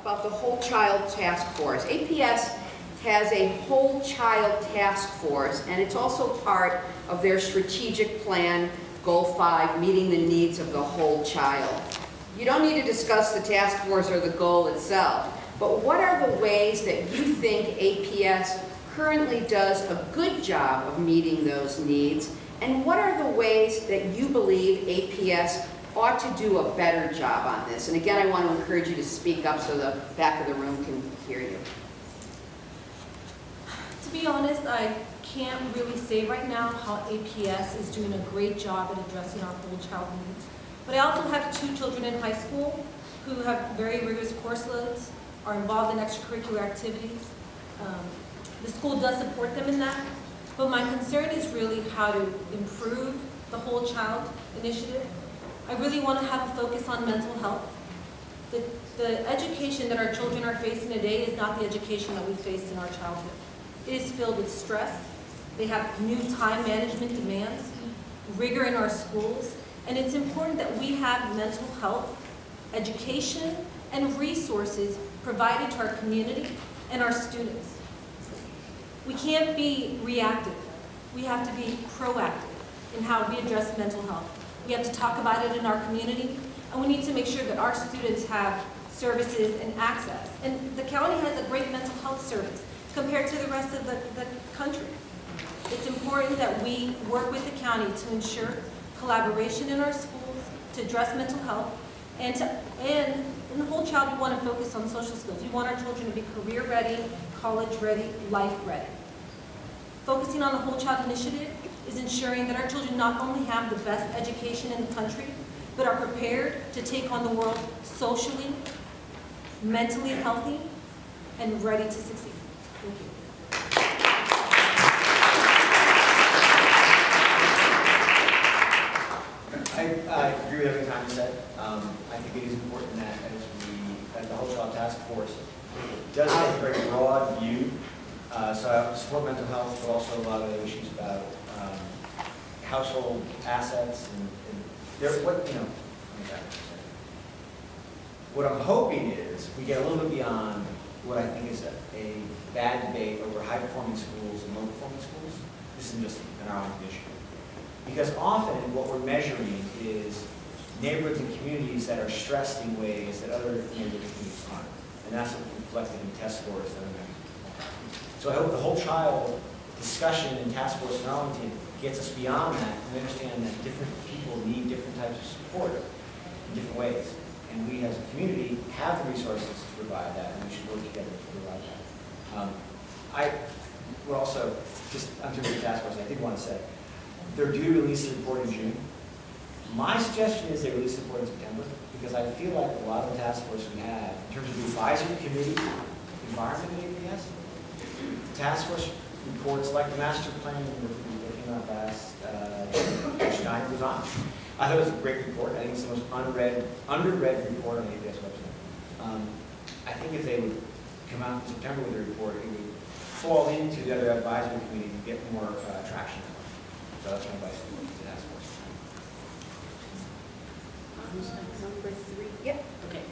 about the Whole Child Task Force. APS has a Whole Child Task Force, and it's also part of their strategic plan, Goal 5, meeting the needs of the whole child. You don't need to discuss the task force or the goal itself, but what are the ways that you think APS currently does a good job of meeting those needs, and what are the ways that you believe APS ought to do a better job on this? And again, I want to encourage you to speak up so the back of the room can hear you. To be honest, I can't really say right now how APS is doing a great job at addressing our whole child needs. But I also have 2 children in high school who have very rigorous course loads, are involved in extracurricular activities. The school does support them in that, but my concern is really how to improve the whole child initiative. I really want to have a focus on mental health. The education that our children are facing today is not the education that we faced in our childhood. It is filled with stress. They have new time management demands, rigor in our schools, and it's important that we have mental health, education, and resources provided to our community and our students. We can't be reactive. We have to be proactive in how we address mental health. We have to talk about it in our community, and we need to make sure that our students have services and access. And the county has a great mental health service compared to the rest of the country. It's important that we work with the county to ensure collaboration in our schools to address mental health, and in the whole child, we want to focus on social skills. We want our children to be career ready, college ready, life ready. Focusing on the whole child initiative is ensuring that our children not only have the best education in the country, but are prepared to take on the world socially, mentally healthy, and ready to succeed. Thank you. I agree with everything Tanya said. I think it is important that that the Whole Child Task Force does take a very broad view. So I support mental health, but also a lot of the issues about household assets and what I'm hoping is we get a little bit beyond what I think is a bad debate over high-performing schools and low-performing schools. This isn't just an Arlington issue. Because often what we're measuring is neighborhoods and communities that are stressed in ways that other neighborhood communities aren't. And that's what's reflected in test scores that are measured. So I hope the whole child discussion and task force in Arlington gets us beyond that and understand that different people need different types of support in different ways. And we as a community have the resources to provide that, and we should work together to provide that. We're also, just under the task force, I did want to say, they're due to release the report in June. My suggestion is they release the report in September, because I feel like a lot of the task force we have, in terms of the advisory committee environment at APS, task force reports like the master plan that came out last, which time was on. I thought it was a great report. I think it's the most underread report on the APS website. I think if they would come out in September with a report, it would fall into the other advisory committee and get more traction. So that's my advice to the task force. Number 3. Yep. Okay.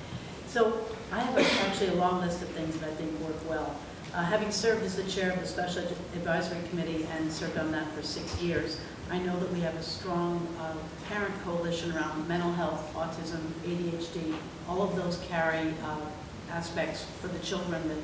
So I have actually a long list of things that I think work well. Having served as the chair of the Special Advisory Committee and served on that for 6 years, I know that we have a strong parent coalition around mental health, autism, ADHD. All of those carry aspects for the children that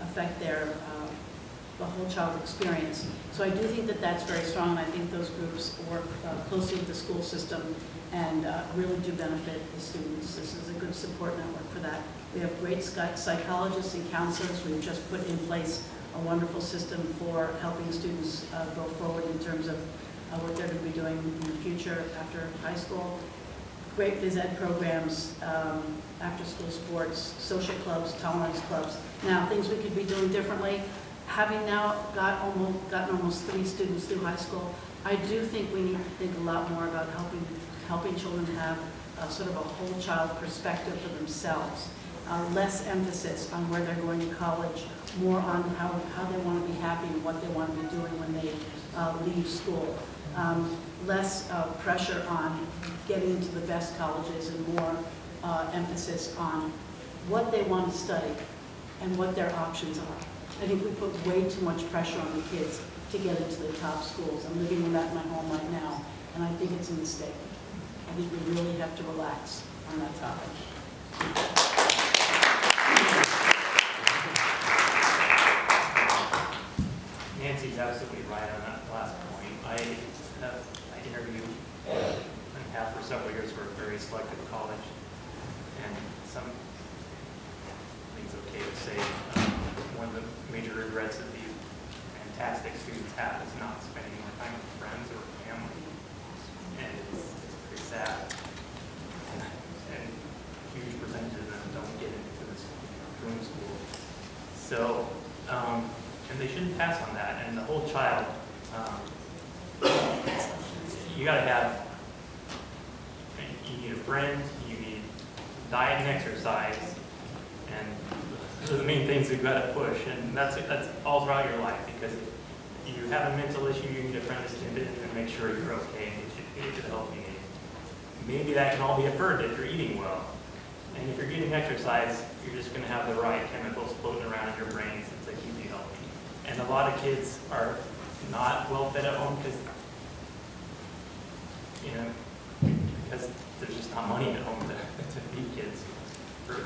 affect the whole child experience. So I do think that that's very strong, and I think those groups work closely with the school system and really do benefit the students. This is a good support network for that. We have great psychologists and counselors. We've just put in place a wonderful system for helping students go forward in terms of what they're going to be doing in the future after high school. Great phys ed programs, after-school sports, social clubs, tolerance clubs. Now, things we could be doing differently. Having now gotten almost 3 students through high school, I do think we need to think a lot more about helping children have sort of a whole child perspective for themselves. Less emphasis on where they're going to college, more on how they want to be happy and what they want to be doing when they leave school. Less pressure on getting into the best colleges and more emphasis on what they want to study and what their options are. I think we put way too much pressure on the kids to get into the top schools. I'm living with that in my home right now, and I think it's a mistake. I think we really have to relax on that topic. Nancy's absolutely right on that last point. I interviewed and have for several years for a very selective college, and some, I think it's okay to say, one of the major regrets that these fantastic students have is not spending more time with friends or family, and it's pretty sad. And a huge percentage of them don't get into this room school. So, and they shouldn't pass on that. And the whole child, you got to have, you need a friend, you need diet and exercise, and those are the main things you've got to push. And that's all throughout your life, because if you have a mental issue, you need a friend to stand in and make sure you're okay and get you the help you need. Maybe that can all be averted if you're eating well. And if you're getting exercise, you're just going to have the right chemicals floating around in your brains to keep you healthy. And a lot of kids are not well fed at home because there's just not money at home to feed kids.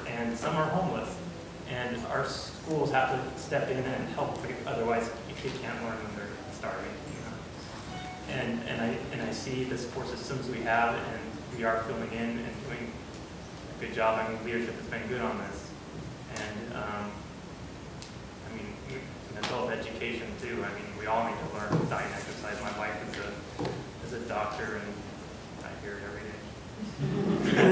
And some are homeless. And our schools have to step in and help, otherwise a kid can't learn when they're starving. And I see the support systems we have, and we are filling in and doing a good job. I mean, leadership has been good on this. And I mean, in adult education too. I mean, we all need to learn diet and exercise. My wife is a doctor, and I hear it every day.